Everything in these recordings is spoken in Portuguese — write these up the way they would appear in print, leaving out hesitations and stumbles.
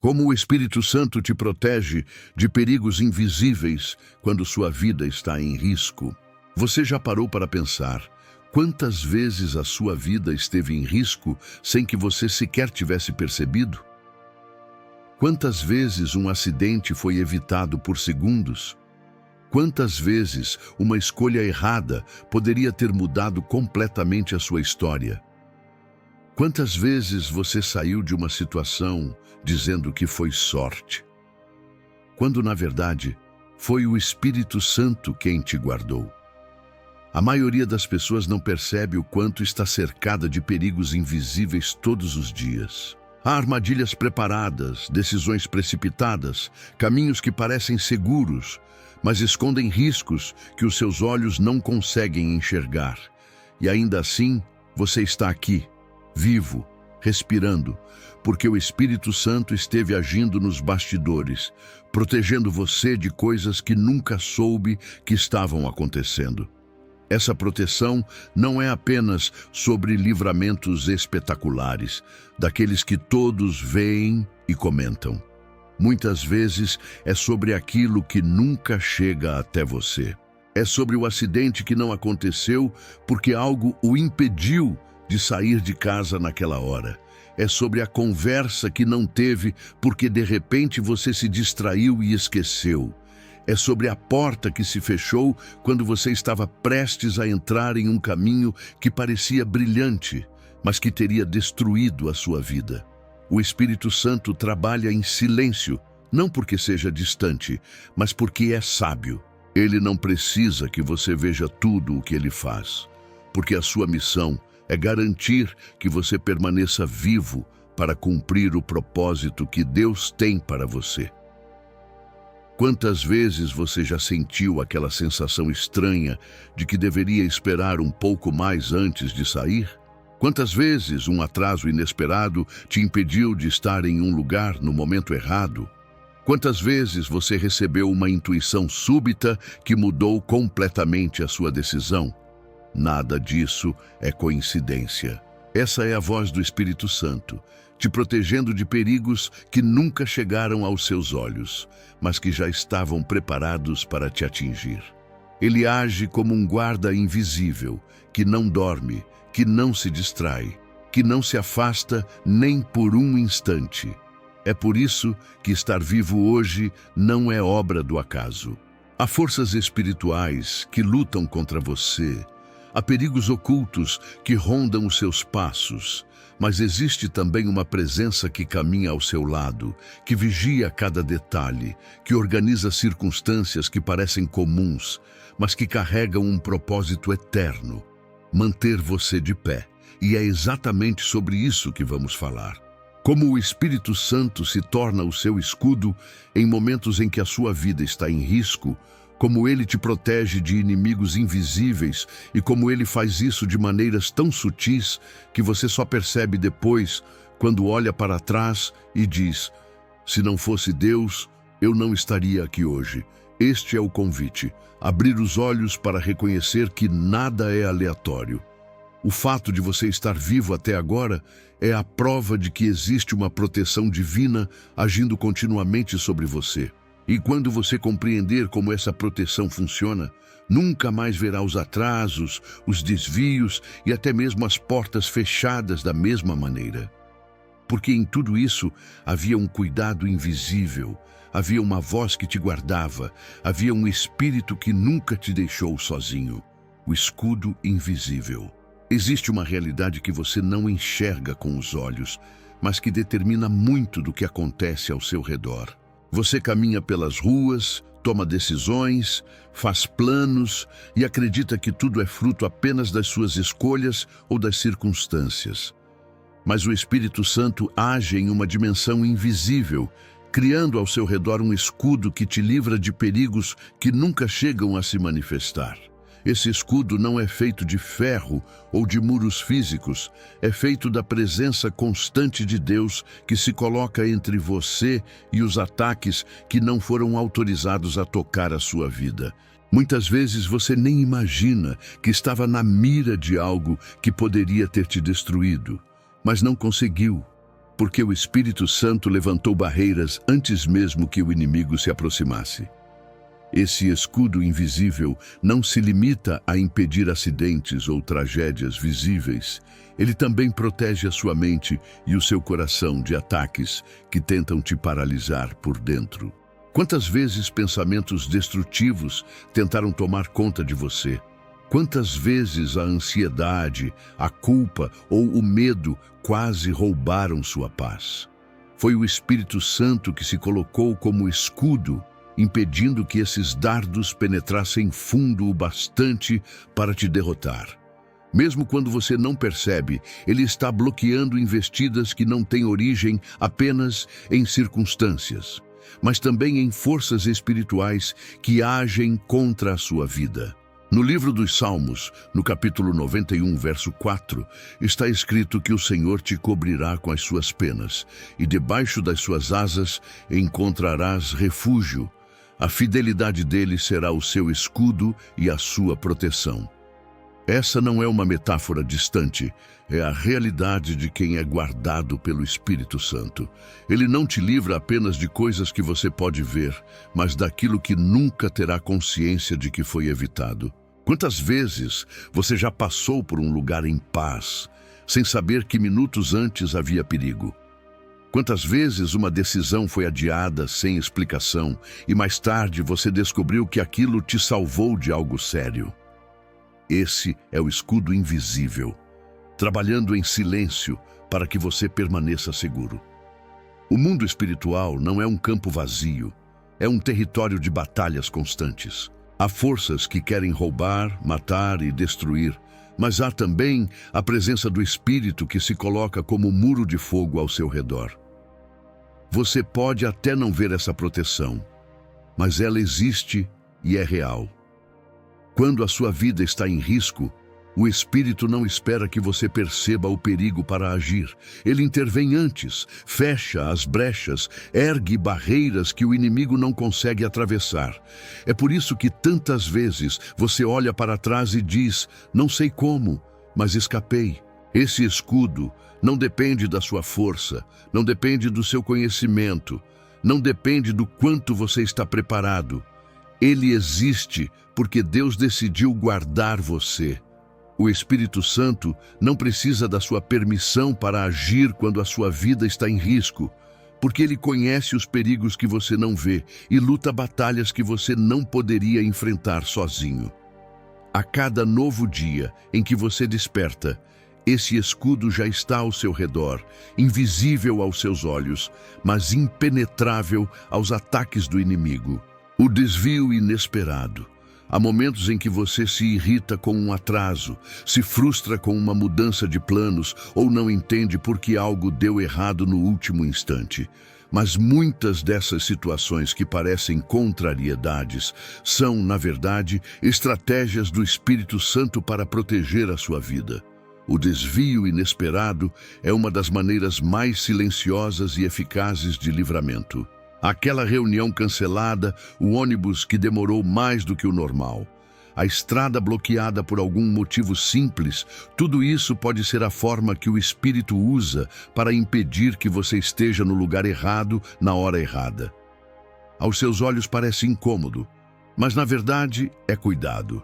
Como o Espírito Santo te protege de perigos invisíveis quando sua vida está em risco. Você já parou para pensar quantas vezes a sua vida esteve em risco sem que você sequer tivesse percebido? Quantas vezes um acidente foi evitado por segundos? Quantas vezes uma escolha errada poderia ter mudado completamente a sua história? Quantas vezes você saiu de uma situação dizendo que foi sorte, quando na verdade foi o Espírito Santo quem te guardou? A maioria das pessoas não percebe o quanto está cercada de perigos invisíveis todos os dias. Há armadilhas preparadas, decisões precipitadas, caminhos que parecem seguros, mas escondem riscos que os seus olhos não conseguem enxergar. E ainda assim, você está aqui, vivo, respirando, porque o Espírito Santo esteve agindo nos bastidores, protegendo você de coisas que nunca soube que estavam acontecendo. Essa proteção não é apenas sobre livramentos espetaculares, daqueles que todos veem e comentam. Muitas vezes é sobre aquilo que nunca chega até você. É sobre o acidente que não aconteceu porque algo o impediu de sair de casa naquela hora. É sobre a conversa que não teve porque de repente você se distraiu e esqueceu. É sobre a porta que se fechou quando você estava prestes a entrar em um caminho que parecia brilhante, mas que teria destruído a sua vida. O Espírito Santo trabalha em silêncio, não porque seja distante, mas porque é sábio. Ele não precisa que você veja tudo o que ele faz, porque a sua missão é garantir que você permaneça vivo para cumprir o propósito que Deus tem para você. Quantas vezes você já sentiu aquela sensação estranha de que deveria esperar um pouco mais antes de sair? Quantas vezes um atraso inesperado te impediu de estar em um lugar no momento errado? Quantas vezes você recebeu uma intuição súbita que mudou completamente a sua decisão? Nada disso é coincidência. Essa é a voz do Espírito Santo, te protegendo de perigos que nunca chegaram aos seus olhos, mas que já estavam preparados para te atingir. Ele age como um guarda invisível, que não dorme, que não se distrai, que não se afasta nem por um instante. É por isso que estar vivo hoje não é obra do acaso. Há forças espirituais que lutam contra você. Há perigos ocultos que rondam os seus passos, mas existe também uma presença que caminha ao seu lado, que vigia cada detalhe, que organiza circunstâncias que parecem comuns, mas que carregam um propósito eterno: manter você de pé. E é exatamente sobre isso que vamos falar. Como o Espírito Santo se torna o seu escudo em momentos em que a sua vida está em risco, como ele te protege de inimigos invisíveis e como ele faz isso de maneiras tão sutis que você só percebe depois, quando olha para trás e diz: se não fosse Deus, eu não estaria aqui hoje. Este é o convite: abrir os olhos para reconhecer que nada é aleatório. O fato de você estar vivo até agora é a prova de que existe uma proteção divina agindo continuamente sobre você. E quando você compreender como essa proteção funciona, nunca mais verá os atrasos, os desvios e até mesmo as portas fechadas da mesma maneira. Porque em tudo isso havia um cuidado invisível, havia uma voz que te guardava, havia um espírito que nunca te deixou sozinho, o escudo invisível. Existe uma realidade que você não enxerga com os olhos, mas que determina muito do que acontece ao seu redor. Você caminha pelas ruas, toma decisões, faz planos e acredita que tudo é fruto apenas das suas escolhas ou das circunstâncias. Mas o Espírito Santo age em uma dimensão invisível, criando ao seu redor um escudo que te livra de perigos que nunca chegam a se manifestar. Esse escudo não é feito de ferro ou de muros físicos, é feito da presença constante de Deus que se coloca entre você e os ataques que não foram autorizados a tocar a sua vida. Muitas vezes você nem imagina que estava na mira de algo que poderia ter te destruído, mas não conseguiu. Porque o Espírito Santo levantou barreiras antes mesmo que o inimigo se aproximasse. Esse escudo invisível não se limita a impedir acidentes ou tragédias visíveis. Ele também protege a sua mente e o seu coração de ataques que tentam te paralisar por dentro. Quantas vezes pensamentos destrutivos tentaram tomar conta de você? Quantas vezes a ansiedade, a culpa ou o medo quase roubaram sua paz? Foi o Espírito Santo que se colocou como escudo, impedindo que esses dardos penetrassem fundo o bastante para te derrotar. Mesmo quando você não percebe, ele está bloqueando investidas que não têm origem apenas em circunstâncias, mas também em forças espirituais que agem contra a sua vida. No livro dos Salmos, no capítulo 91, verso 4, está escrito que o Senhor te cobrirá com as suas penas, e debaixo das suas asas encontrarás refúgio. A fidelidade dele será o seu escudo e a sua proteção. Essa não é uma metáfora distante, é a realidade de quem é guardado pelo Espírito Santo. Ele não te livra apenas de coisas que você pode ver, mas daquilo que nunca terá consciência de que foi evitado. Quantas vezes você já passou por um lugar em paz, sem saber que minutos antes havia perigo? Quantas vezes uma decisão foi adiada sem explicação e mais tarde você descobriu que aquilo te salvou de algo sério? Esse é o escudo invisível, trabalhando em silêncio para que você permaneça seguro. O mundo espiritual não é um campo vazio, é um território de batalhas constantes. Há forças que querem roubar, matar e destruir, mas há também a presença do Espírito que se coloca como muro de fogo ao seu redor. Você pode até não ver essa proteção, mas ela existe e é real. Quando a sua vida está em risco, o Espírito não espera que você perceba o perigo para agir. Ele intervém antes, fecha as brechas, ergue barreiras que o inimigo não consegue atravessar. É por isso que tantas vezes você olha para trás e diz, não sei como, mas escapei. Esse escudo não depende da sua força, não depende do seu conhecimento, não depende do quanto você está preparado. Ele existe porque Deus decidiu guardar você. O Espírito Santo não precisa da sua permissão para agir quando a sua vida está em risco, porque ele conhece os perigos que você não vê e luta batalhas que você não poderia enfrentar sozinho. A cada novo dia em que você desperta, esse escudo já está ao seu redor, invisível aos seus olhos, mas impenetrável aos ataques do inimigo. O desvio inesperado. Há momentos em que você se irrita com um atraso, se frustra com uma mudança de planos ou não entende por que algo deu errado no último instante. Mas muitas dessas situações que parecem contrariedades são, na verdade, estratégias do Espírito Santo para proteger a sua vida. O desvio inesperado é uma das maneiras mais silenciosas e eficazes de livramento. Aquela reunião cancelada, o ônibus que demorou mais do que o normal, a estrada bloqueada por algum motivo simples, tudo isso pode ser a forma que o Espírito usa para impedir que você esteja no lugar errado na hora errada. Aos seus olhos parece incômodo, mas na verdade é cuidado.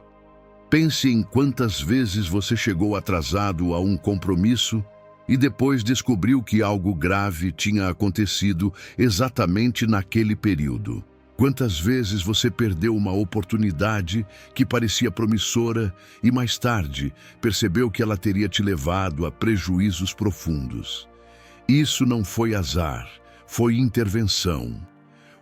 Pense em quantas vezes você chegou atrasado a um compromisso e depois descobriu que algo grave tinha acontecido exatamente naquele período. Quantas vezes você perdeu uma oportunidade que parecia promissora e mais tarde percebeu que ela teria te levado a prejuízos profundos? Isso não foi azar, foi intervenção.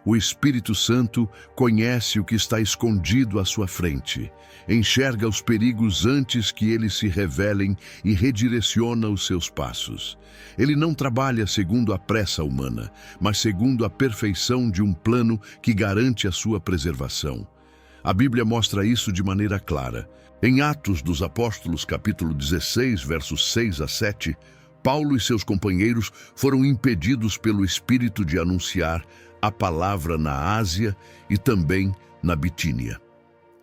O Espírito Santo conhece o que está escondido à sua frente, enxerga os perigos antes que eles se revelem e redireciona os seus passos. Ele não trabalha segundo a pressa humana, mas segundo a perfeição de um plano que garante a sua preservação. A Bíblia mostra isso de maneira clara. Em Atos dos Apóstolos, capítulo 16, versos 6 a 7, Paulo e seus companheiros foram impedidos pelo Espírito de anunciar a palavra na Ásia e também na Bitínia.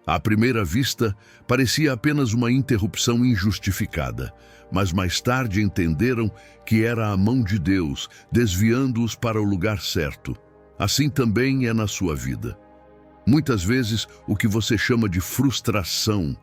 À primeira vista, parecia apenas uma interrupção injustificada, mas mais tarde entenderam que era a mão de Deus desviando-os para o lugar certo. Assim também é na sua vida. Muitas vezes, o que você chama de frustração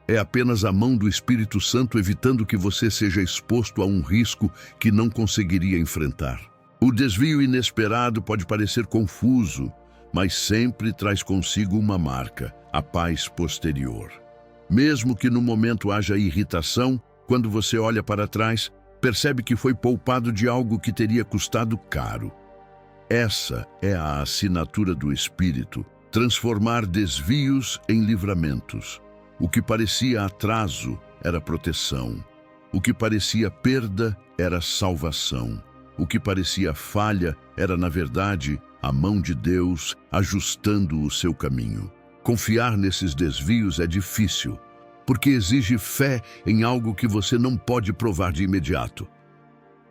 é apenas a mão do Espírito Santo evitando que você seja exposto a um risco que não conseguiria enfrentar. O desvio inesperado pode parecer confuso, mas sempre traz consigo uma marca, a paz posterior. Mesmo que no momento haja irritação, quando você olha para trás, percebe que foi poupado de algo que teria custado caro. Essa é a assinatura do Espírito, transformar desvios em livramentos. O que parecia atraso era proteção. O que parecia perda era salvação. O que parecia falha era, na verdade, a mão de Deus ajustando o seu caminho. Confiar nesses desvios é difícil, porque exige fé em algo que você não pode provar de imediato.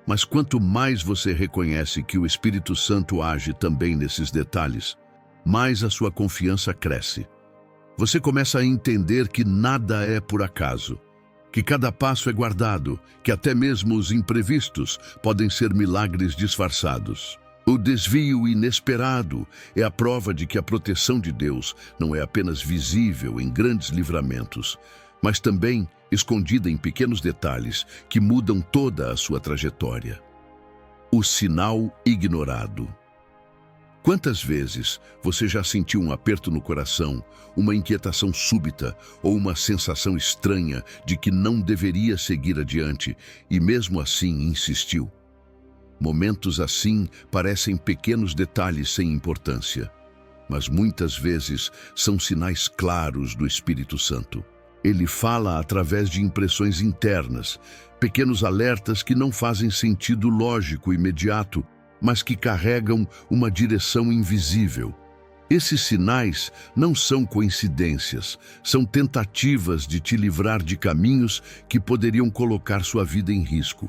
Mas quanto mais você reconhece que o Espírito Santo age também nesses detalhes, mais a sua confiança cresce. Você começa a entender que nada é por acaso, que cada passo é guardado, que até mesmo os imprevistos podem ser milagres disfarçados. O desvio inesperado é a prova de que a proteção de Deus não é apenas visível em grandes livramentos, mas também escondida em pequenos detalhes que mudam toda a sua trajetória. O sinal ignorado. Quantas vezes você já sentiu um aperto no coração, uma inquietação súbita ou uma sensação estranha de que não deveria seguir adiante e mesmo assim insistiu? Momentos assim parecem pequenos detalhes sem importância, mas muitas vezes são sinais claros do Espírito Santo. Ele fala através de impressões internas, pequenos alertas que não fazem sentido lógico imediato, mas que carregam uma direção invisível. Esses sinais não são coincidências, são tentativas de te livrar de caminhos que poderiam colocar sua vida em risco.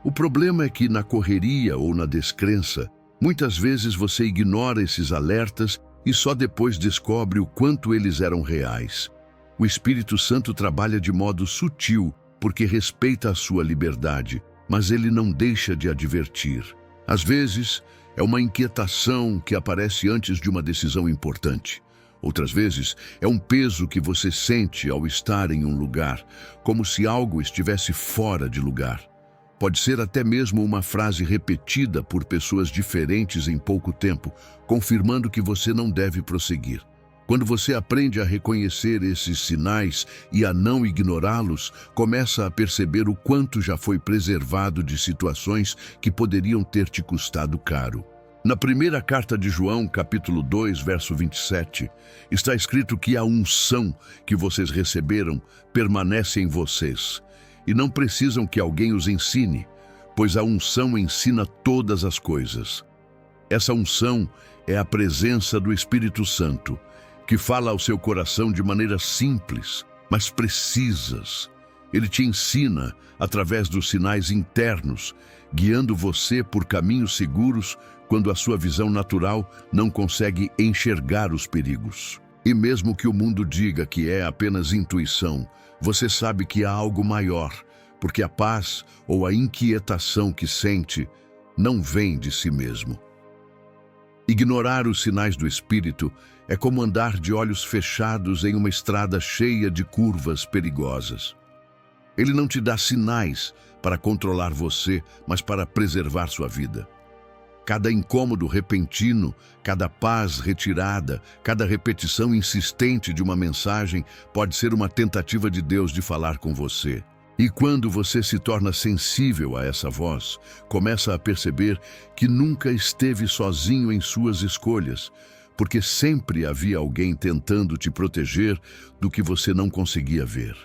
O problema é que na correria ou na descrença, muitas vezes você ignora esses alertas e só depois descobre o quanto eles eram reais. O Espírito Santo trabalha de modo sutil porque respeita a sua liberdade, mas ele não deixa de advertir. Às vezes, é uma inquietação que aparece antes de uma decisão importante. Outras vezes, é um peso que você sente ao estar em um lugar, como se algo estivesse fora de lugar. Pode ser até mesmo uma frase repetida por pessoas diferentes em pouco tempo, confirmando que você não deve prosseguir. Quando você aprende a reconhecer esses sinais e a não ignorá-los, começa a perceber o quanto já foi preservado de situações que poderiam ter te custado caro. Na primeira carta de João, capítulo 2, verso 27, está escrito que a unção que vocês receberam permanece em vocês, e não precisam que alguém os ensine, pois a unção ensina todas as coisas. Essa unção é a presença do Espírito Santo, que fala ao seu coração de maneiras simples, mas precisas. Ele te ensina através dos sinais internos, guiando você por caminhos seguros quando a sua visão natural não consegue enxergar os perigos. E mesmo que o mundo diga que é apenas intuição, você sabe que há algo maior, porque a paz ou a inquietação que sente não vem de si mesmo. Ignorar os sinais do Espírito é como andar de olhos fechados em uma estrada cheia de curvas perigosas. Ele não te dá sinais para controlar você, mas para preservar sua vida. Cada incômodo repentino, cada paz retirada, cada repetição insistente de uma mensagem pode ser uma tentativa de Deus de falar com você. E quando você se torna sensível a essa voz, começa a perceber que nunca esteve sozinho em suas escolhas, porque sempre havia alguém tentando te proteger do que você não conseguia ver.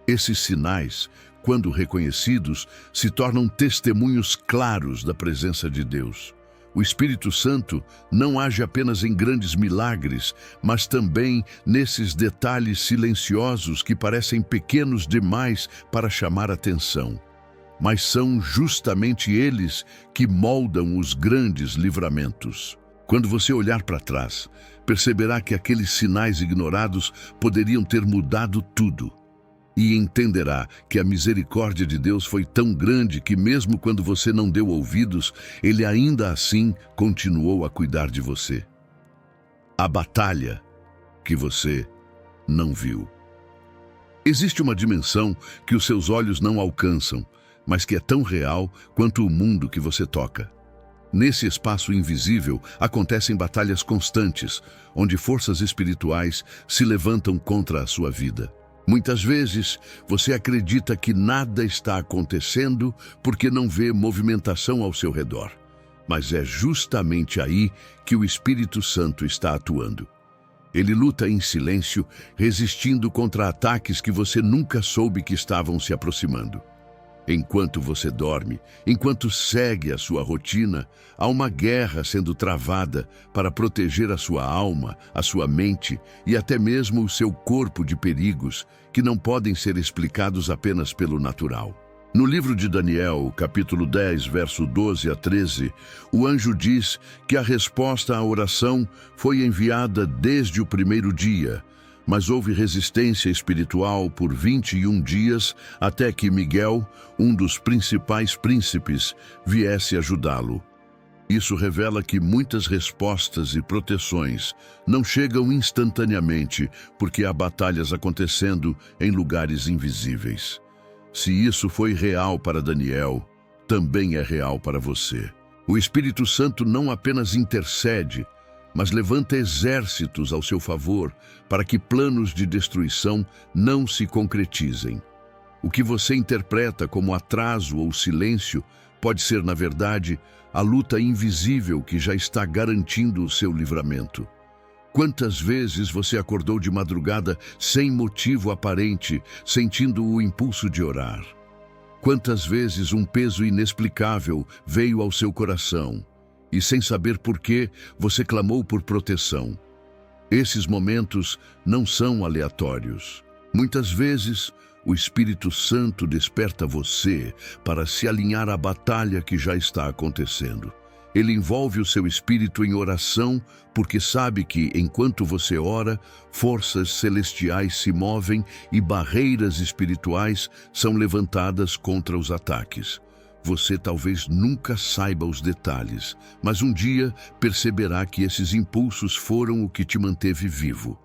Esses sinais, quando reconhecidos, se tornam testemunhos claros da presença de Deus. O Espírito Santo não age apenas em grandes milagres, mas também nesses detalhes silenciosos que parecem pequenos demais para chamar atenção. Mas são justamente eles que moldam os grandes livramentos. Quando você olhar para trás, perceberá que aqueles sinais ignorados poderiam ter mudado tudo. E entenderá que a misericórdia de Deus foi tão grande que mesmo quando você não deu ouvidos, Ele ainda assim continuou a cuidar de você. A batalha que você não viu. Existe uma dimensão que os seus olhos não alcançam, mas que é tão real quanto o mundo que você toca. Nesse espaço invisível acontecem batalhas constantes, onde forças espirituais se levantam contra a sua vida. Muitas vezes, você acredita que nada está acontecendo porque não vê movimentação ao seu redor. Mas é justamente aí que o Espírito Santo está atuando. Ele luta em silêncio, resistindo contra ataques que você nunca soube que estavam se aproximando. Enquanto você dorme, enquanto segue a sua rotina, há uma guerra sendo travada para proteger a sua alma, a sua mente e até mesmo o seu corpo de perigos que não podem ser explicados apenas pelo natural. No livro de Daniel, capítulo 10, verso 12 a 13, o anjo diz que a resposta à oração foi enviada desde o primeiro dia, mas houve resistência espiritual por 21 dias até que Miguel, um dos principais príncipes, viesse ajudá-lo. Isso revela que muitas respostas e proteções não chegam instantaneamente porque há batalhas acontecendo em lugares invisíveis. Se isso foi real para Daniel, também é real para você. O Espírito Santo não apenas intercede, mas levanta exércitos ao seu favor para que planos de destruição não se concretizem. O que você interpreta como atraso ou silêncio pode ser, na verdade, a luta invisível que já está garantindo o seu livramento. Quantas vezes você acordou de madrugada sem motivo aparente, sentindo o impulso de orar? Quantas vezes um peso inexplicável veio ao seu coração e, sem saber por quê, você clamou por proteção? Esses momentos não são aleatórios. Muitas vezes, o Espírito Santo desperta você para se alinhar à batalha que já está acontecendo. Ele envolve o seu espírito em oração porque sabe que, enquanto você ora, forças celestiais se movem e barreiras espirituais são levantadas contra os ataques. Você talvez nunca saiba os detalhes, mas um dia perceberá que esses impulsos foram o que te manteve vivo.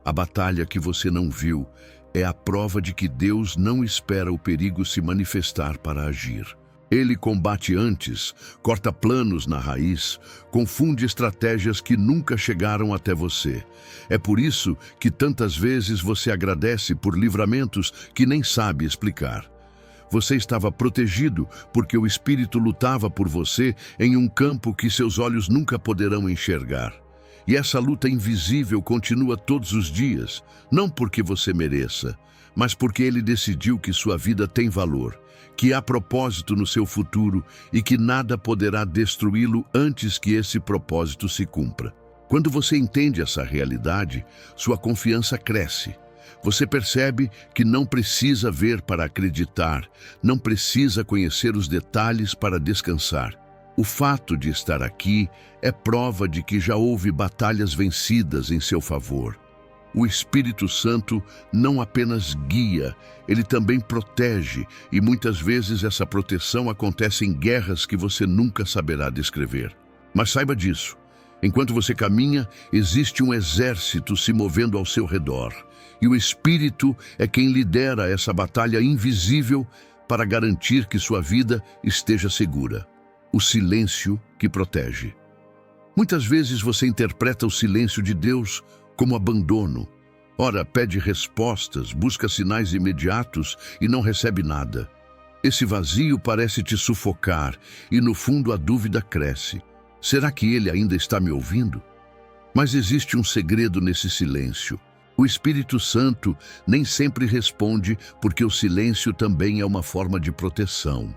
A batalha que você não viu é a prova de que Deus não espera o perigo se manifestar para agir. Ele combate antes, corta planos na raiz, confunde estratégias que nunca chegaram até você. É por isso que tantas vezes você agradece por livramentos que nem sabe explicar. Você estava protegido porque o Espírito lutava por você em um campo que seus olhos nunca poderão enxergar. E essa luta invisível continua todos os dias, não porque você mereça, mas porque Ele decidiu que sua vida tem valor, que há propósito no seu futuro e que nada poderá destruí-lo antes que esse propósito se cumpra. Quando você entende essa realidade, sua confiança cresce. Você percebe que não precisa ver para acreditar, não precisa conhecer os detalhes para descansar. O fato de estar aqui é prova de que já houve batalhas vencidas em seu favor. O Espírito Santo não apenas guia, ele também protege, e muitas vezes essa proteção acontece em guerras que você nunca saberá descrever. Mas saiba disso, enquanto você caminha, existe um exército se movendo ao seu redor, e o Espírito é quem lidera essa batalha invisível para garantir que sua vida esteja segura. O silêncio que protege. Muitas vezes você interpreta o silêncio de Deus como abandono. Ora, pede respostas, busca sinais imediatos e não recebe nada. Esse vazio parece te sufocar e, no fundo, a dúvida cresce. Será que Ele ainda está me ouvindo? Mas existe um segredo nesse silêncio. O Espírito Santo nem sempre responde porque o silêncio também é uma forma de proteção.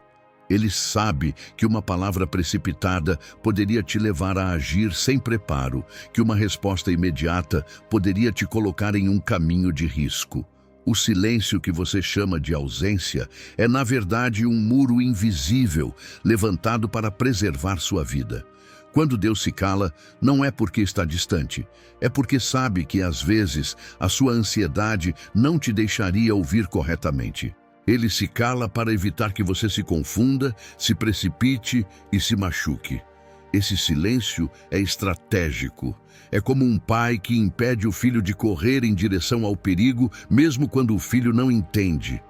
Ele sabe que uma palavra precipitada poderia te levar a agir sem preparo, que uma resposta imediata poderia te colocar em um caminho de risco. O silêncio que você chama de ausência é, na verdade, um muro invisível levantado para preservar sua vida. Quando Deus se cala, não é porque está distante, é porque sabe que às vezes a sua ansiedade não te deixaria ouvir corretamente. Ele se cala para evitar que você se confunda, se precipite e se machuque. Esse silêncio é estratégico. É como um pai que impede o filho de correr em direção ao perigo, mesmo quando o filho não entende.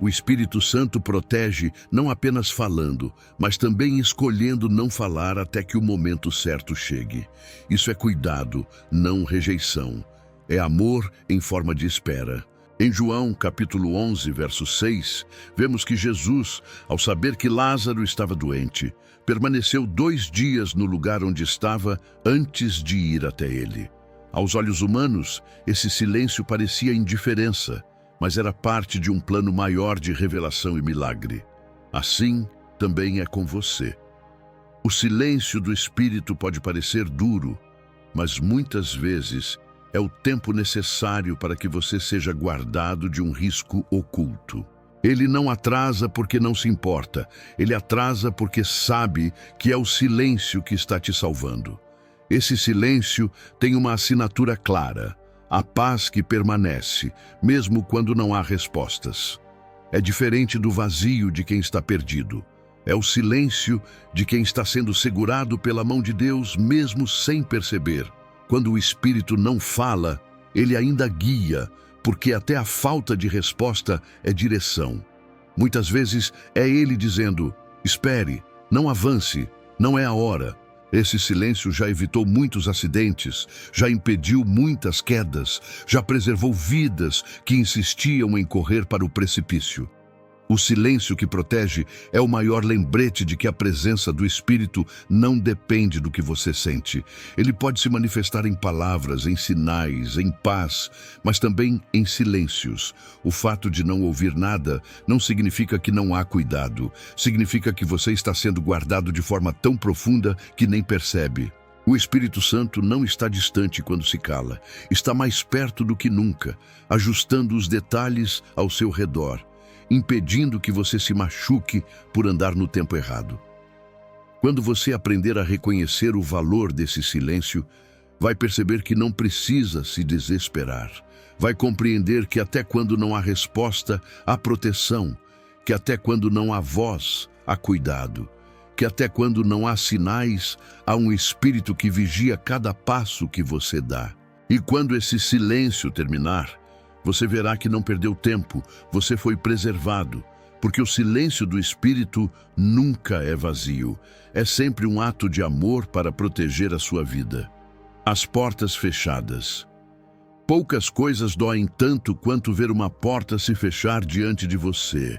O Espírito Santo protege não apenas falando, mas também escolhendo não falar até que o momento certo chegue. Isso é cuidado, não rejeição. É amor em forma de espera. Em João, capítulo 11, verso 6, vemos que Jesus, ao saber que Lázaro estava doente, permaneceu 2 dias no lugar onde estava antes de ir até ele. Aos olhos humanos, esse silêncio parecia indiferença, mas era parte de um plano maior de revelação e milagre. Assim, também é com você. O silêncio do Espírito pode parecer duro, mas muitas vezes é o tempo necessário para que você seja guardado de um risco oculto. Ele não atrasa porque não se importa, ele atrasa porque sabe que é o silêncio que está te salvando. Esse silêncio tem uma assinatura clara: a paz que permanece, mesmo quando não há respostas. É diferente do vazio de quem está perdido. É o silêncio de quem está sendo segurado pela mão de Deus, mesmo sem perceber. Quando o Espírito não fala, ele ainda guia, porque até a falta de resposta é direção. Muitas vezes é ele dizendo: espere, não avance, não é a hora. Esse silêncio já evitou muitos acidentes, já impediu muitas quedas, já preservou vidas que insistiam em correr para o precipício. O silêncio que protege é o maior lembrete de que a presença do Espírito não depende do que você sente. Ele pode se manifestar em palavras, em sinais, em paz, mas também em silêncios. O fato de não ouvir nada não significa que não há cuidado. Significa que você está sendo guardado de forma tão profunda que nem percebe. O Espírito Santo não está distante quando se cala. Está mais perto do que nunca, ajustando os detalhes ao seu redor, impedindo que você se machuque por andar no tempo errado. Quando você aprender a reconhecer o valor desse silêncio, vai perceber que não precisa se desesperar. Vai compreender que até quando não há resposta, há proteção, que até quando não há voz, há cuidado, que até quando não há sinais, há um Espírito que vigia cada passo que você dá. E quando esse silêncio terminar, você verá que não perdeu tempo, você foi preservado, porque o silêncio do Espírito nunca é vazio, é sempre um ato de amor para proteger a sua vida. As portas fechadas. Poucas coisas doem tanto quanto ver uma porta se fechar diante de você.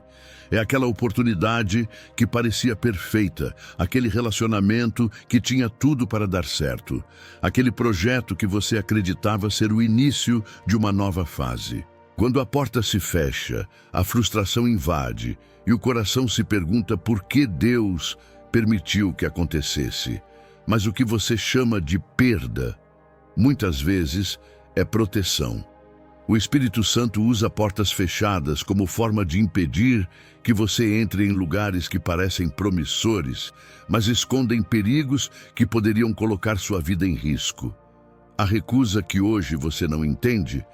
É aquela oportunidade que parecia perfeita, aquele relacionamento que tinha tudo para dar certo, aquele projeto que você acreditava ser o início de uma nova fase. Quando a porta se fecha, a frustração invade e o coração se pergunta por que Deus permitiu que acontecesse. Mas o que você chama de perda, muitas vezes, é proteção. O Espírito Santo usa portas fechadas como forma de impedir que você entre em lugares que parecem promissores, mas escondem perigos que poderiam colocar sua vida em risco. A recusa que hoje você não entende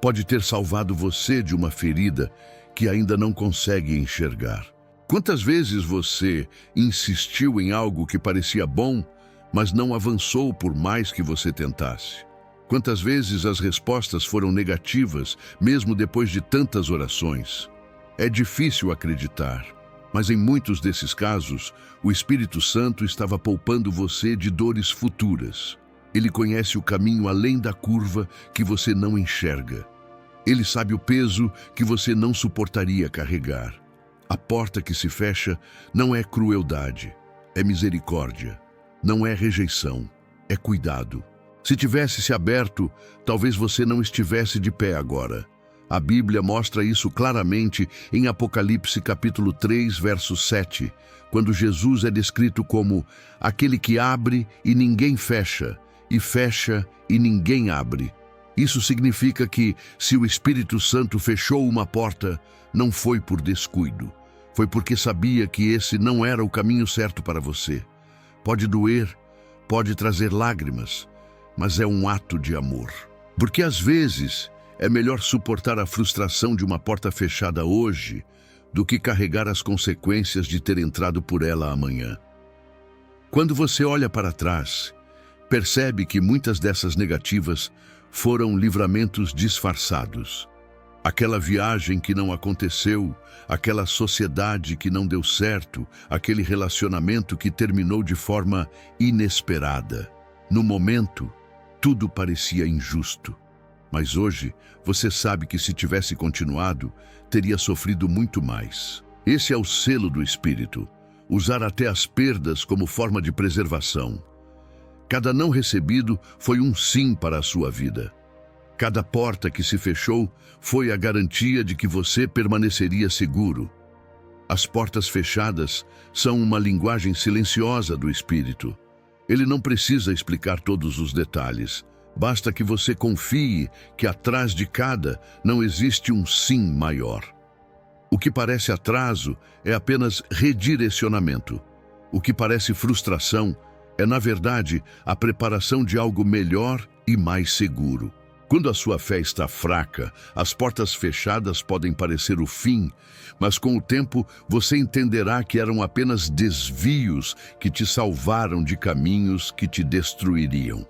pode ter salvado você de uma ferida que ainda não consegue enxergar. Quantas vezes você insistiu em algo que parecia bom, mas não avançou por mais que você tentasse? Quantas vezes as respostas foram negativas, mesmo depois de tantas orações? É difícil acreditar, mas em muitos desses casos, o Espírito Santo estava poupando você de dores futuras. Ele conhece o caminho além da curva que você não enxerga. Ele sabe o peso que você não suportaria carregar. A porta que se fecha não é crueldade, é misericórdia. Não é rejeição, é cuidado. Se tivesse se aberto, talvez você não estivesse de pé agora. A Bíblia mostra isso claramente em Apocalipse capítulo 3, verso 7, quando Jesus é descrito como aquele que abre e ninguém fecha, e fecha e ninguém abre. Isso significa que, se o Espírito Santo fechou uma porta, não foi por descuido. Foi porque sabia que esse não era o caminho certo para você. Pode doer, pode trazer lágrimas, mas é um ato de amor. Porque às vezes é melhor suportar a frustração de uma porta fechada hoje do que carregar as consequências de ter entrado por ela amanhã. Quando você olha para trás, percebe que muitas dessas negativas foram livramentos disfarçados. Aquela viagem que não aconteceu, aquela sociedade que não deu certo, aquele relacionamento que terminou de forma inesperada. No momento, tudo parecia injusto. Mas hoje, você sabe que se tivesse continuado, teria sofrido muito mais. Esse é o selo do Espírito, usar até as perdas como forma de preservação. Cada não recebido foi um sim para a sua vida. Cada porta que se fechou foi a garantia de que você permaneceria seguro. As portas fechadas são uma linguagem silenciosa do Espírito. Ele não precisa explicar todos os detalhes. Basta que você confie que atrás de cada não existe um sim maior. O que parece atraso é apenas redirecionamento. O que parece frustração é, na verdade, a preparação de algo melhor e mais seguro. Quando a sua fé está fraca, as portas fechadas podem parecer o fim, mas com o tempo você entenderá que eram apenas desvios que te salvaram de caminhos que te destruiriam.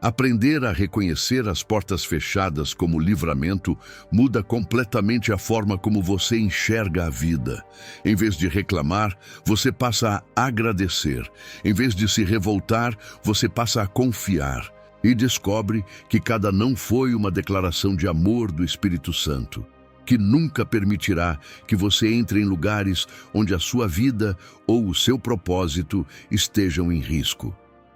Aprender a reconhecer as portas fechadas como livramento muda completamente a forma como você enxerga a vida. Em vez de reclamar, você passa a agradecer. Em vez de se revoltar, você passa a confiar. E descobre que cada não foi uma declaração de amor do Espírito Santo, que nunca permitirá que você entre em lugares onde a sua vida ou o seu propósito estejam em risco.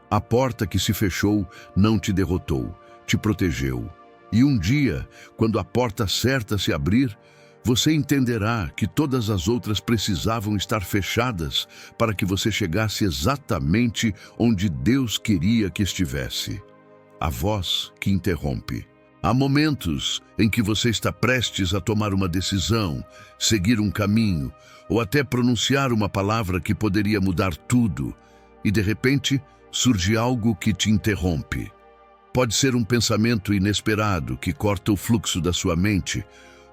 A porta que se fechou não te derrotou, te protegeu. E um dia, quando a porta certa se abrir, você entenderá que todas as outras precisavam estar fechadas para que você chegasse exatamente onde Deus queria que estivesse. A voz que interrompe. Há momentos em que você está prestes a tomar uma decisão, seguir um caminho, ou até pronunciar uma palavra que poderia mudar tudo, e de repente surge algo que te interrompe. Pode ser um pensamento inesperado que corta o fluxo da sua mente,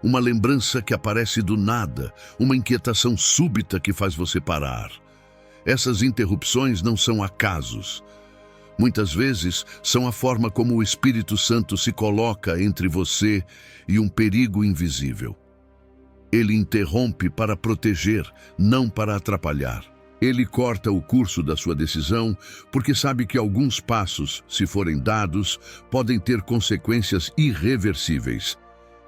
uma lembrança que aparece do nada, uma inquietação súbita que faz você parar. Essas interrupções não são acasos. Muitas vezes são a forma como o Espírito Santo se coloca entre você e um perigo invisível. Ele interrompe para proteger, não para atrapalhar. Ele corta o curso da sua decisão porque sabe que alguns passos, se forem dados, podem ter consequências irreversíveis.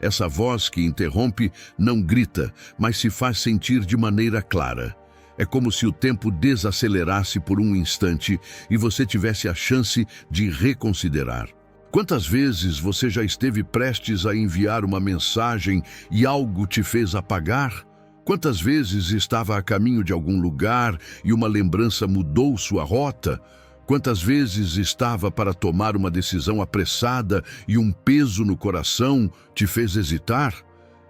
Essa voz que interrompe não grita, mas se faz sentir de maneira clara. É como se o tempo desacelerasse por um instante e você tivesse a chance de reconsiderar. Quantas vezes você já esteve prestes a enviar uma mensagem e algo te fez apagar? Quantas vezes estava a caminho de algum lugar e uma lembrança mudou sua rota? Quantas vezes estava para tomar uma decisão apressada e um peso no coração te fez hesitar?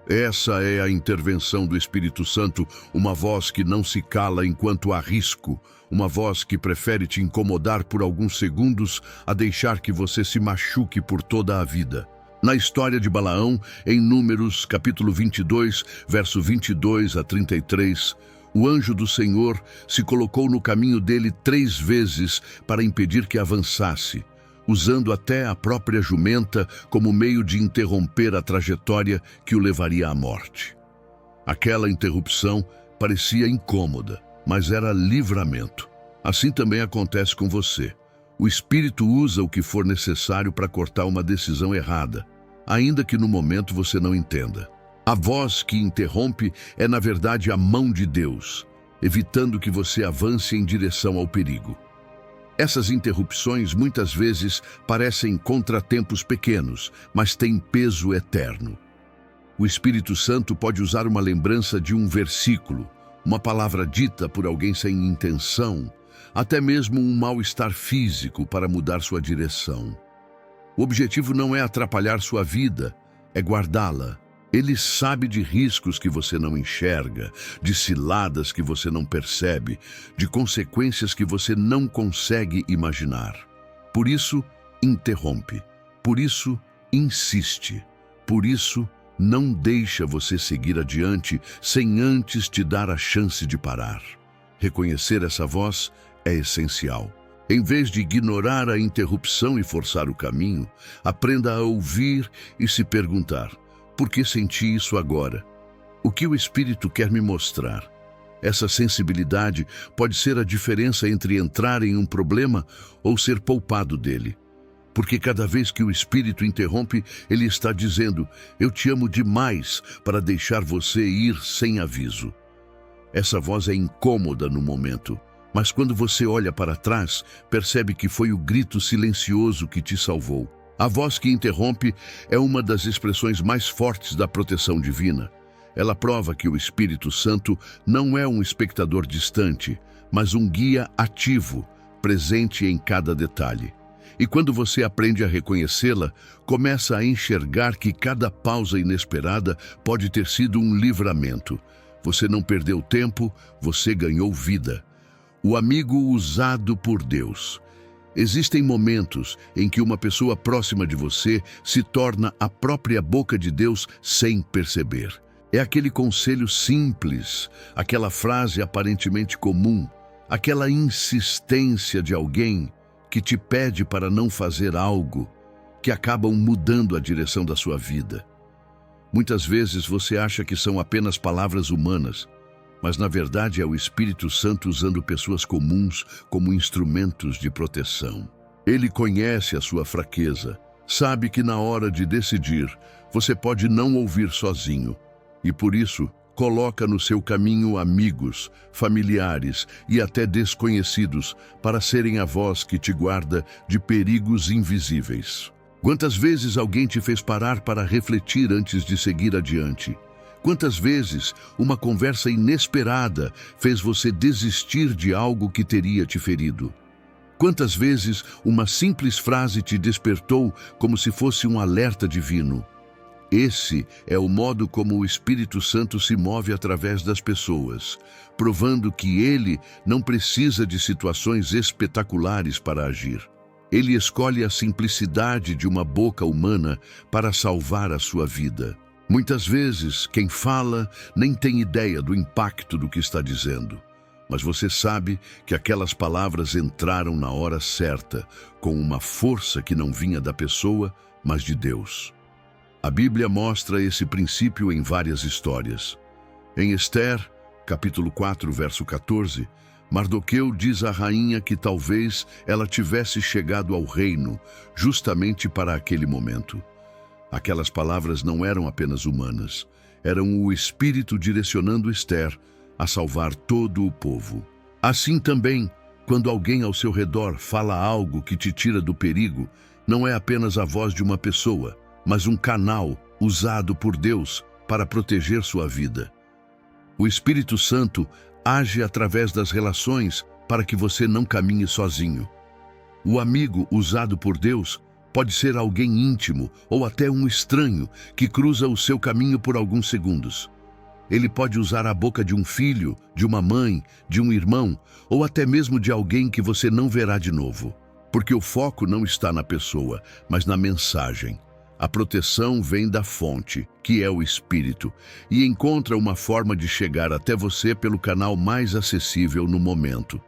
Essa é a intervenção do Espírito Santo, uma voz que não se cala enquanto há risco, uma voz que prefere te incomodar por alguns segundos a deixar que você se machuque por toda a vida. Na história de Balaão, em Números, capítulo 22, verso 22 a 33, o anjo do Senhor se colocou no caminho dele 3 vezes para impedir que avançasse, usando até a própria jumenta como meio de interromper a trajetória que o levaria à morte. Aquela interrupção parecia incômoda, mas era livramento. Assim também acontece com você. O Espírito usa o que for necessário para cortar uma decisão errada, ainda que no momento você não entenda. A voz que interrompe é, na verdade, a mão de Deus, evitando que você avance em direção ao perigo. Essas interrupções muitas vezes parecem contratempos pequenos, mas têm peso eterno. O Espírito Santo pode usar uma lembrança de um versículo, uma palavra dita por alguém sem intenção, até mesmo um mal-estar físico para mudar sua direção. O objetivo não é atrapalhar sua vida, é guardá-la. Ele sabe de riscos que você não enxerga, de ciladas que você não percebe, de consequências que você não consegue imaginar. Por isso, interrompe. Por isso, insiste. Por isso, não deixa você seguir adiante sem antes te dar a chance de parar. Reconhecer essa voz é essencial. Em vez de ignorar a interrupção e forçar o caminho, aprenda a ouvir e se perguntar: por que senti isso agora? O que o Espírito quer me mostrar? Essa sensibilidade pode ser a diferença entre entrar em um problema ou ser poupado dele. Porque cada vez que o Espírito interrompe, ele está dizendo: eu te amo demais para deixar você ir sem aviso. Essa voz é incômoda no momento, mas quando você olha para trás, percebe que foi o grito silencioso que te salvou. A voz que interrompe é uma das expressões mais fortes da proteção divina. Ela prova que o Espírito Santo não é um espectador distante, mas um guia ativo, presente em cada detalhe. E quando você aprende a reconhecê-la, começa a enxergar que cada pausa inesperada pode ter sido um livramento. Você não perdeu tempo, você ganhou vida. O amigo usado por Deus. Existem momentos em que uma pessoa próxima de você se torna a própria boca de Deus sem perceber. É aquele conselho simples, aquela frase aparentemente comum, aquela insistência de alguém que te pede para não fazer algo, que acabam mudando a direção da sua vida. Muitas vezes você acha que são apenas palavras humanas, mas na verdade é o Espírito Santo usando pessoas comuns como instrumentos de proteção. Ele conhece a sua fraqueza, sabe que na hora de decidir, você pode não ouvir sozinho, e por isso coloca no seu caminho amigos, familiares e até desconhecidos para serem a voz que te guarda de perigos invisíveis. Quantas vezes alguém te fez parar para refletir antes de seguir adiante? Quantas vezes uma conversa inesperada fez você desistir de algo que teria te ferido? Quantas vezes uma simples frase te despertou como se fosse um alerta divino? Esse é o modo como o Espírito Santo se move através das pessoas, provando que ele não precisa de situações espetaculares para agir. Ele escolhe a simplicidade de uma boca humana para salvar a sua vida. Muitas vezes, quem fala nem tem ideia do impacto do que está dizendo. Mas você sabe que aquelas palavras entraram na hora certa, com uma força que não vinha da pessoa, mas de Deus. A Bíblia mostra esse princípio em várias histórias. Em Esther, capítulo 4, verso 14, Mardoqueu diz à rainha que talvez ela tivesse chegado ao reino justamente para aquele momento. Aquelas palavras não eram apenas humanas, eram o Espírito direcionando Esther a salvar todo o povo. Assim também, quando alguém ao seu redor fala algo que te tira do perigo, não é apenas a voz de uma pessoa, mas um canal usado por Deus para proteger sua vida. O Espírito Santo age através das relações para que você não caminhe sozinho. O amigo usado por Deus pode ser alguém íntimo ou até um estranho que cruza o seu caminho por alguns segundos. Ele pode usar a boca de um filho, de uma mãe, de um irmão ou até mesmo de alguém que você não verá de novo. Porque o foco não está na pessoa, mas na mensagem. A proteção vem da fonte, que é o Espírito, e encontra uma forma de chegar até você pelo canal mais acessível no momento.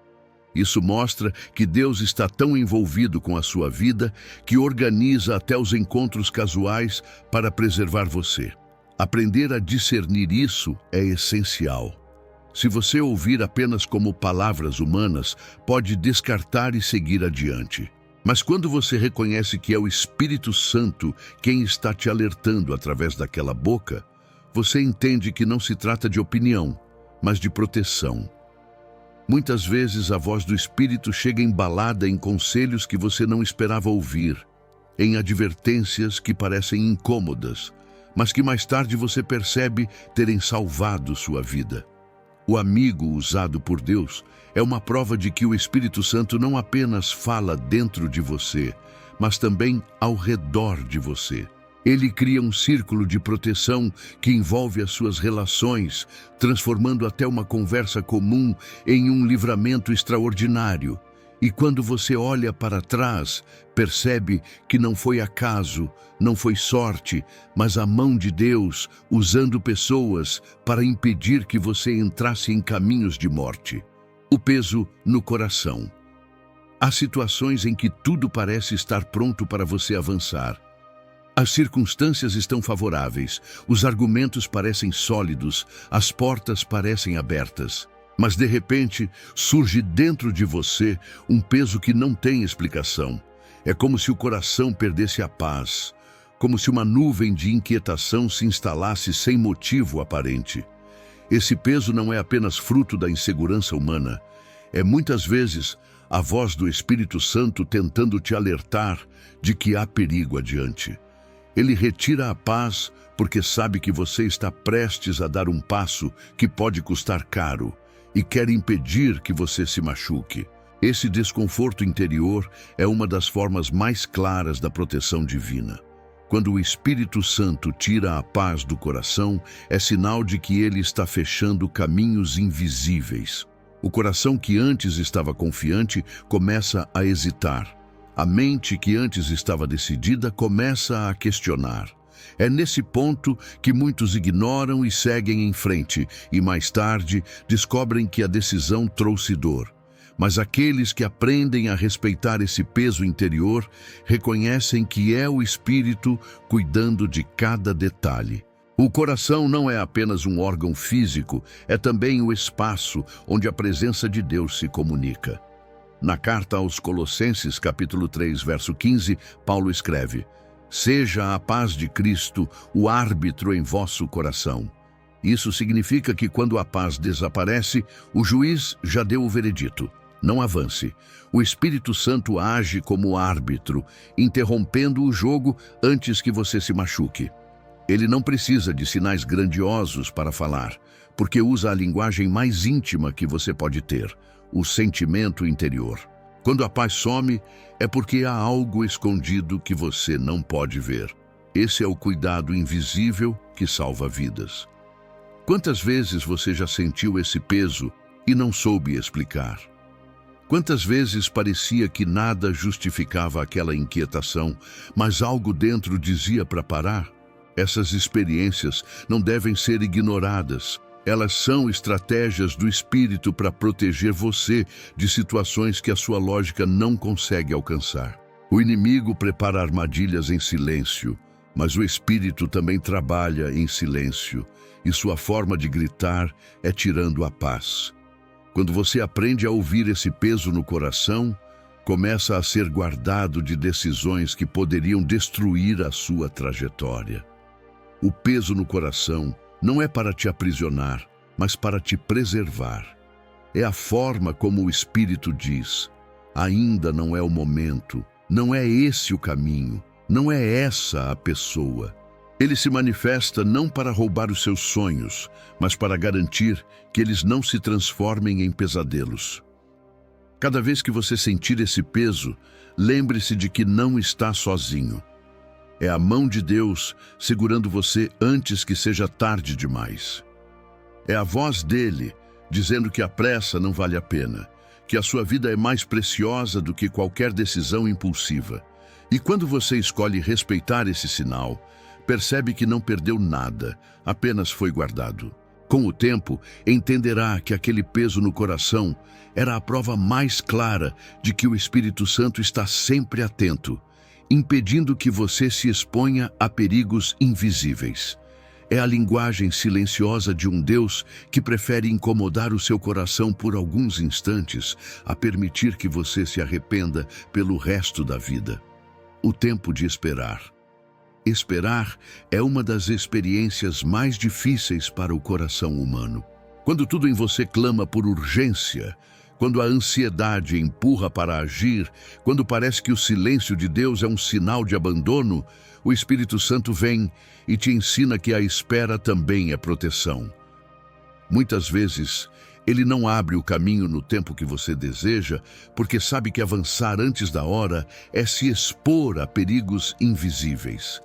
Isso mostra que Deus está tão envolvido com a sua vida que organiza até os encontros casuais para preservar você. Aprender a discernir isso é essencial. Se você ouvir apenas como palavras humanas, pode descartar e seguir adiante. Mas quando você reconhece que é o Espírito Santo quem está te alertando através daquela boca, você entende que não se trata de opinião, mas de proteção. Muitas vezes a voz do Espírito chega embalada em conselhos que você não esperava ouvir, em advertências que parecem incômodas, mas que mais tarde você percebe terem salvado sua vida. O amigo usado por Deus é uma prova de que o Espírito Santo não apenas fala dentro de você, mas também ao redor de você. Ele cria um círculo de proteção que envolve as suas relações, transformando até uma conversa comum em um livramento extraordinário. E quando você olha para trás, percebe que não foi acaso, não foi sorte, mas a mão de Deus usando pessoas para impedir que você entrasse em caminhos de morte. O peso no coração. Há situações em que tudo parece estar pronto para você avançar. As circunstâncias estão favoráveis, os argumentos parecem sólidos, as portas parecem abertas. Mas de repente surge dentro de você um peso que não tem explicação. É como se o coração perdesse a paz, como se uma nuvem de inquietação se instalasse sem motivo aparente. Esse peso não é apenas fruto da insegurança humana, é muitas vezes a voz do Espírito Santo tentando te alertar de que há perigo adiante. Ele retira a paz porque sabe que você está prestes a dar um passo que pode custar caro e quer impedir que você se machuque. Esse desconforto interior é uma das formas mais claras da proteção divina. Quando o Espírito Santo tira a paz do coração, é sinal de que ele está fechando caminhos invisíveis. O coração que antes estava confiante começa a hesitar. A mente que antes estava decidida começa a questionar. É nesse ponto que muitos ignoram e seguem em frente, e mais tarde descobrem que a decisão trouxe dor. Mas aqueles que aprendem a respeitar esse peso interior reconhecem que é o Espírito cuidando de cada detalhe. O coração não é apenas um órgão físico, é também o espaço onde a presença de Deus se comunica. Na carta aos Colossenses, capítulo 3, verso 15, Paulo escreve: "Seja a paz de Cristo o árbitro em vosso coração." Isso significa que quando a paz desaparece, o juiz já deu o veredito. Não avance. O Espírito Santo age como árbitro, interrompendo o jogo antes que você se machuque. Ele não precisa de sinais grandiosos para falar, porque usa a linguagem mais íntima que você pode ter, o sentimento interior. Quando a paz some, é porque há algo escondido que você não pode ver. Esse é o cuidado invisível que salva vidas. Quantas vezes você já sentiu esse peso e não soube explicar? Quantas vezes parecia que nada justificava aquela inquietação, mas algo dentro dizia para parar? Essas experiências não devem ser ignoradas. Elas são estratégias do Espírito para proteger você de situações que a sua lógica não consegue alcançar. O inimigo prepara armadilhas em silêncio, mas o Espírito também trabalha em silêncio, e sua forma de gritar é tirando a paz. Quando você aprende a ouvir esse peso no coração, começa a ser guardado de decisões que poderiam destruir a sua trajetória. O peso no coração não é para te aprisionar, mas para te preservar. É a forma como o Espírito diz: ainda não é o momento, não é esse o caminho, não é essa a pessoa. Ele se manifesta não para roubar os seus sonhos, mas para garantir que eles não se transformem em pesadelos. Cada vez que você sentir esse peso, lembre-se de que não está sozinho. É a mão de Deus segurando você antes que seja tarde demais. É a voz dele dizendo que a pressa não vale a pena, que a sua vida é mais preciosa do que qualquer decisão impulsiva. E quando você escolhe respeitar esse sinal, percebe que não perdeu nada, apenas foi guardado. Com o tempo, entenderá que aquele peso no coração era a prova mais clara de que o Espírito Santo está sempre atento, impedindo que você se exponha a perigos invisíveis. É a linguagem silenciosa de um Deus que prefere incomodar o seu coração por alguns instantes, a permitir que você se arrependa pelo resto da vida. O tempo de esperar. Esperar é uma das experiências mais difíceis para o coração humano. Quando tudo em você clama por urgência, quando a ansiedade empurra para agir, quando parece que o silêncio de Deus é um sinal de abandono, o Espírito Santo vem e te ensina que a espera também é proteção. Muitas vezes, ele não abre o caminho no tempo que você deseja, porque sabe que avançar antes da hora é se expor a perigos invisíveis.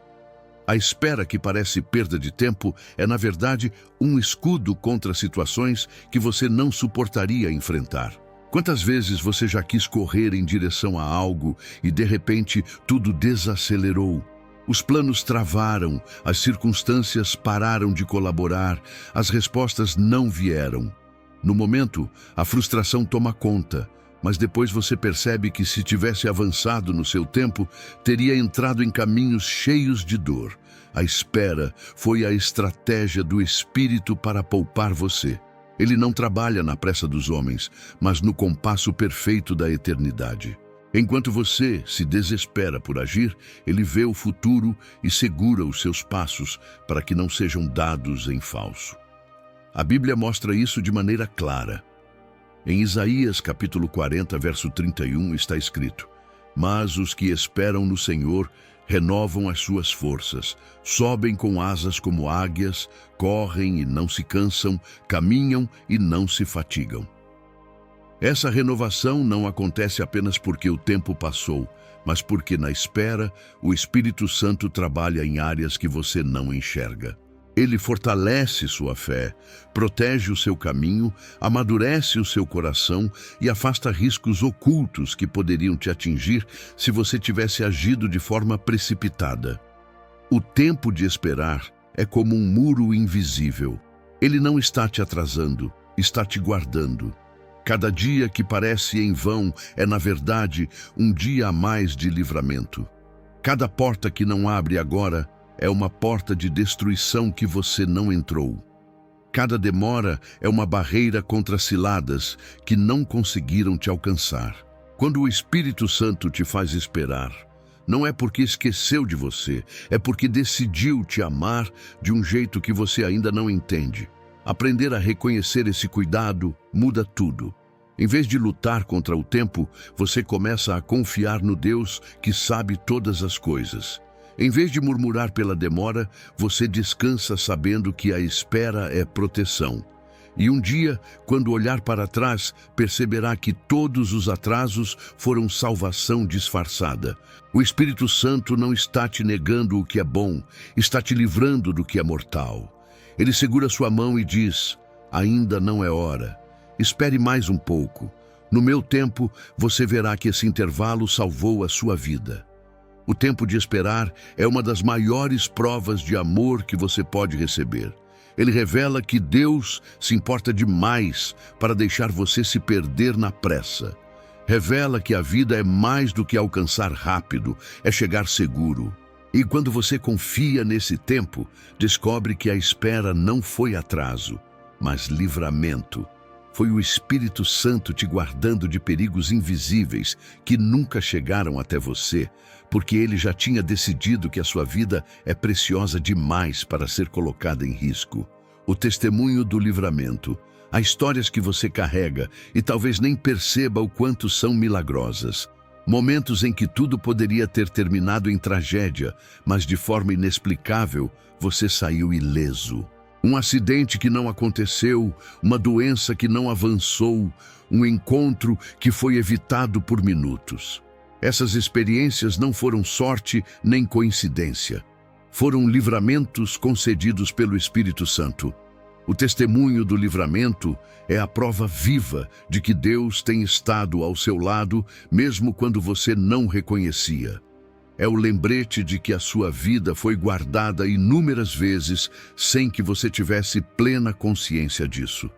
A espera, que parece perda de tempo, é na verdade um escudo contra situações que você não suportaria enfrentar. Quantas vezes você já quis correr em direção a algo e de repente tudo desacelerou? Os planos travaram, as circunstâncias pararam de colaborar, as respostas não vieram. No momento, a frustração toma conta, mas depois você percebe que, se tivesse avançado no seu tempo, teria entrado em caminhos cheios de dor. A espera foi a estratégia do Espírito para poupar você. Ele não trabalha na pressa dos homens, mas no compasso perfeito da eternidade. Enquanto você se desespera por agir, ele vê o futuro e segura os seus passos para que não sejam dados em falso. A Bíblia mostra isso de maneira clara. Em Isaías capítulo 40, verso 31, está escrito: "Mas os que esperam no Senhor renovam as suas forças, sobem com asas como águias, correm e não se cansam, caminham e não se fatigam." Essa renovação não acontece apenas porque o tempo passou, mas porque na espera o Espírito Santo trabalha em áreas que você não enxerga. Ele fortalece sua fé, protege o seu caminho, amadurece o seu coração e afasta riscos ocultos que poderiam te atingir se você tivesse agido de forma precipitada. O tempo de esperar é como um muro invisível. Ele não está te atrasando, está te guardando. Cada dia que parece em vão é, na verdade, um dia a mais de livramento. Cada porta que não abre agora é uma porta de destruição que você não entrou. Cada demora é uma barreira contra ciladas que não conseguiram te alcançar. Quando o Espírito Santo te faz esperar, não é porque esqueceu de você, é porque decidiu te amar de um jeito que você ainda não entende. Aprender a reconhecer esse cuidado muda tudo. Em vez de lutar contra o tempo, você começa a confiar no Deus que sabe todas as coisas. Em vez de murmurar pela demora, você descansa sabendo que a espera é proteção. E um dia, quando olhar para trás, perceberá que todos os atrasos foram salvação disfarçada. O Espírito Santo não está te negando o que é bom, está te livrando do que é mortal. Ele segura sua mão e diz: "Ainda não é hora. Espere mais um pouco. No meu tempo, você verá que esse intervalo salvou a sua vida." O tempo de esperar é uma das maiores provas de amor que você pode receber. Ele revela que Deus se importa demais para deixar você se perder na pressa. Revela que a vida é mais do que alcançar rápido, é chegar seguro. E quando você confia nesse tempo, descobre que a espera não foi atraso, mas livramento. Foi o Espírito Santo te guardando de perigos invisíveis que nunca chegaram até você, porque ele já tinha decidido que a sua vida é preciosa demais para ser colocada em risco. O testemunho do livramento. Há histórias que você carrega e talvez nem perceba o quanto são milagrosas. Momentos em que tudo poderia ter terminado em tragédia, mas de forma inexplicável, você saiu ileso. Um acidente que não aconteceu, uma doença que não avançou, um encontro que foi evitado por minutos. Essas experiências não foram sorte nem coincidência. Foram livramentos concedidos pelo Espírito Santo. O testemunho do livramento é a prova viva de que Deus tem estado ao seu lado, mesmo quando você não reconhecia. É o lembrete de que a sua vida foi guardada inúmeras vezes sem que você tivesse plena consciência disso.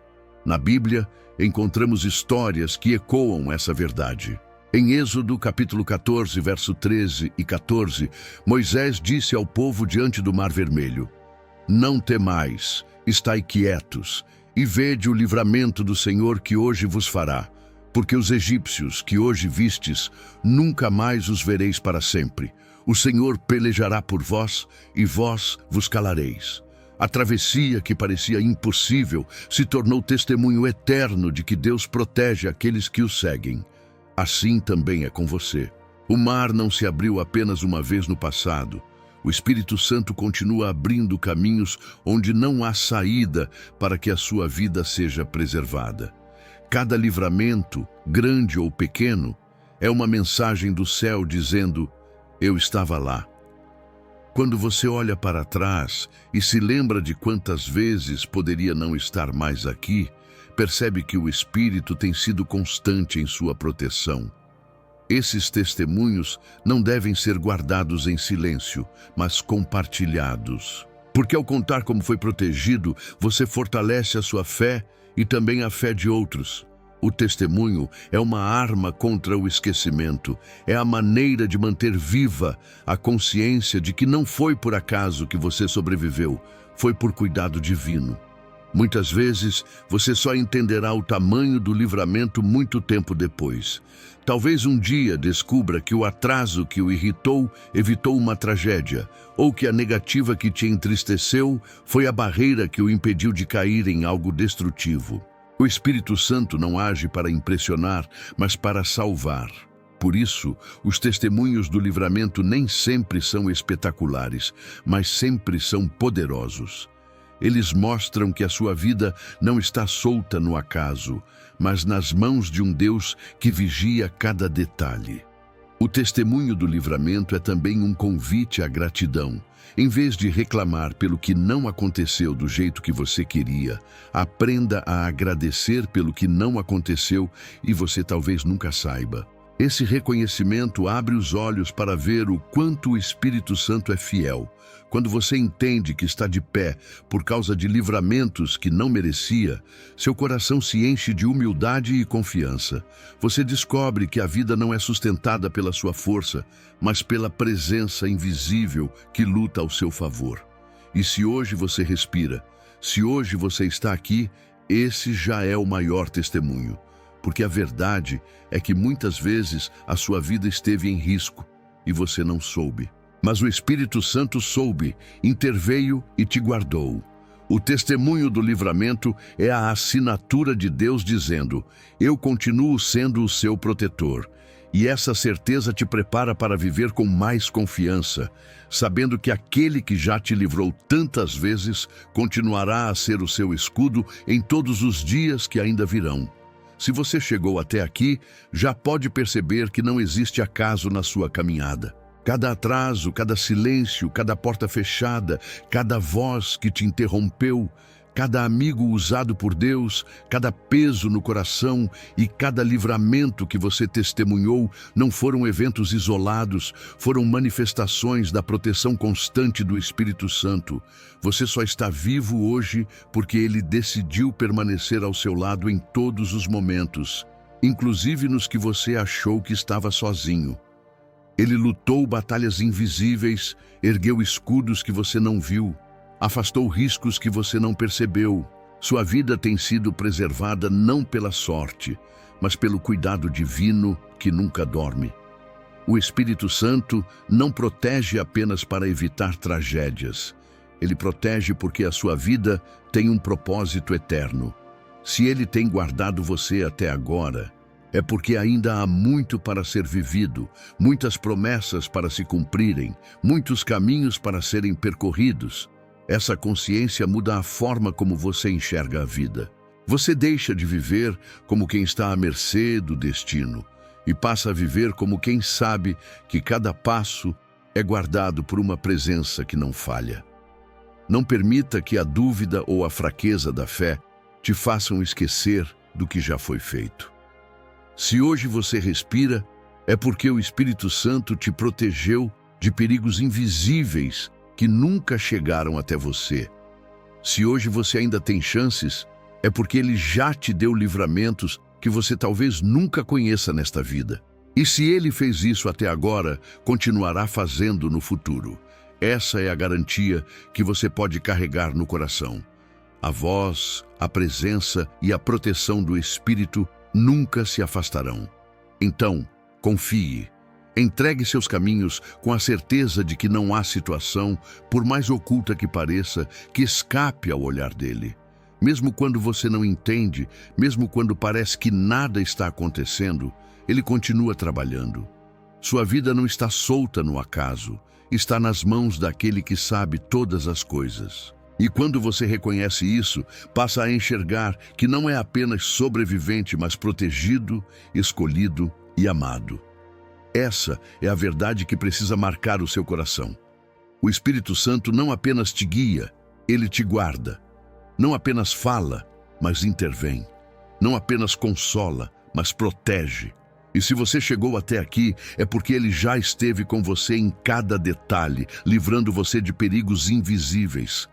Na Bíblia, encontramos histórias que ecoam essa verdade. Em Êxodo capítulo 14, verso 13 e 14, Moisés disse ao povo diante do Mar Vermelho: "Não temais, estai quietos, e vede o livramento do Senhor que hoje vos fará. Porque os egípcios que hoje vistes, nunca mais os vereis para sempre. O Senhor pelejará por vós, e vós vos calareis." A travessia, que parecia impossível, se tornou testemunho eterno de que Deus protege aqueles que o seguem. Assim também é com você. O mar não se abriu apenas uma vez no passado. O Espírito Santo continua abrindo caminhos onde não há saída para que a sua vida seja preservada. Cada livramento, grande ou pequeno, é uma mensagem do céu dizendo: "Eu estava lá." Quando você olha para trás e se lembra de quantas vezes poderia não estar mais aqui, percebe que o Espírito tem sido constante em sua proteção. Esses testemunhos não devem ser guardados em silêncio, mas compartilhados. Porque ao contar como foi protegido, você fortalece a sua fé e também a fé de outros. O testemunho é uma arma contra o esquecimento. É a maneira de manter viva a consciência de que não foi por acaso que você sobreviveu, foi por cuidado divino. Muitas vezes, você só entenderá o tamanho do livramento muito tempo depois. Talvez um dia descubra que o atraso que o irritou evitou uma tragédia, ou que a negativa que te entristeceu foi a barreira que o impediu de cair em algo destrutivo. O Espírito Santo não age para impressionar, mas para salvar. Por isso, os testemunhos do livramento nem sempre são espetaculares, mas sempre são poderosos. Eles mostram que a sua vida não está solta no acaso, mas nas mãos de um Deus que vigia cada detalhe. O testemunho do livramento é também um convite à gratidão. Em vez de reclamar pelo que não aconteceu do jeito que você queria, aprenda a agradecer pelo que não aconteceu e você talvez nunca saiba. Esse reconhecimento abre os olhos para ver o quanto o Espírito Santo é fiel. Quando você entende que está de pé por causa de livramentos que não merecia, seu coração se enche de humildade e confiança. Você descobre que a vida não é sustentada pela sua força, mas pela presença invisível que luta ao seu favor. E se hoje você respira, se hoje você está aqui, esse já é o maior testemunho. Porque a verdade é que muitas vezes a sua vida esteve em risco e você não soube. Mas o Espírito Santo soube, interveio e te guardou. O testemunho do livramento é a assinatura de Deus dizendo: eu continuo sendo o seu protetor. E essa certeza te prepara para viver com mais confiança, sabendo que aquele que já te livrou tantas vezes continuará a ser o seu escudo em todos os dias que ainda virão. Se você chegou até aqui, já pode perceber que não existe acaso na sua caminhada. Cada atraso, cada silêncio, cada porta fechada, cada voz que te interrompeu, cada amigo usado por Deus, cada peso no coração e cada livramento que você testemunhou não foram eventos isolados, foram manifestações da proteção constante do Espírito Santo. Você só está vivo hoje porque Ele decidiu permanecer ao seu lado em todos os momentos, inclusive nos que você achou que estava sozinho. Ele lutou batalhas invisíveis, ergueu escudos que você não viu, afastou riscos que você não percebeu. Sua vida tem sido preservada não pela sorte, mas pelo cuidado divino que nunca dorme. O Espírito Santo não protege apenas para evitar tragédias. Ele protege porque a sua vida tem um propósito eterno. Se Ele tem guardado você até agora, é porque ainda há muito para ser vivido, muitas promessas para se cumprirem, muitos caminhos para serem percorridos. Essa consciência muda a forma como você enxerga a vida. Você deixa de viver como quem está à mercê do destino e passa a viver como quem sabe que cada passo é guardado por uma presença que não falha. Não permita que a dúvida ou a fraqueza da fé te façam esquecer do que já foi feito. Se hoje você respira, é porque o Espírito Santo te protegeu de perigos invisíveis que nunca chegaram até você. Se hoje você ainda tem chances, é porque Ele já te deu livramentos que você talvez nunca conheça nesta vida. E se Ele fez isso até agora, continuará fazendo no futuro. Essa é a garantia que você pode carregar no coração. A voz, a presença e a proteção do Espírito nunca se afastarão. Então, confie. Entregue seus caminhos com a certeza de que não há situação, por mais oculta que pareça, que escape ao olhar dele. Mesmo quando você não entende, mesmo quando parece que nada está acontecendo, Ele continua trabalhando. Sua vida não está solta no acaso, está nas mãos daquele que sabe todas as coisas. E quando você reconhece isso, passa a enxergar que não é apenas sobrevivente, mas protegido, escolhido e amado. Essa é a verdade que precisa marcar o seu coração. O Espírito Santo não apenas te guia, ele te guarda. Não apenas fala, mas intervém. Não apenas consola, mas protege. E se você chegou até aqui, é porque ele já esteve com você em cada detalhe, livrando você de perigos invisíveis.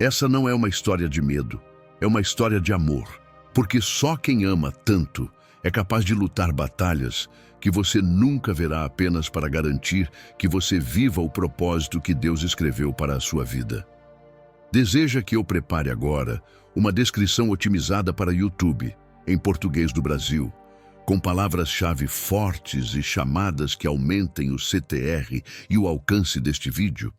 Essa não é uma história de medo, é uma história de amor. Porque só quem ama tanto é capaz de lutar batalhas que você nunca verá, apenas para garantir que você viva o propósito que Deus escreveu para a sua vida. Deseja que eu prepare agora uma descrição otimizada para YouTube, em português do Brasil, com palavras-chave fortes e chamadas que aumentem o CTR e o alcance deste vídeo?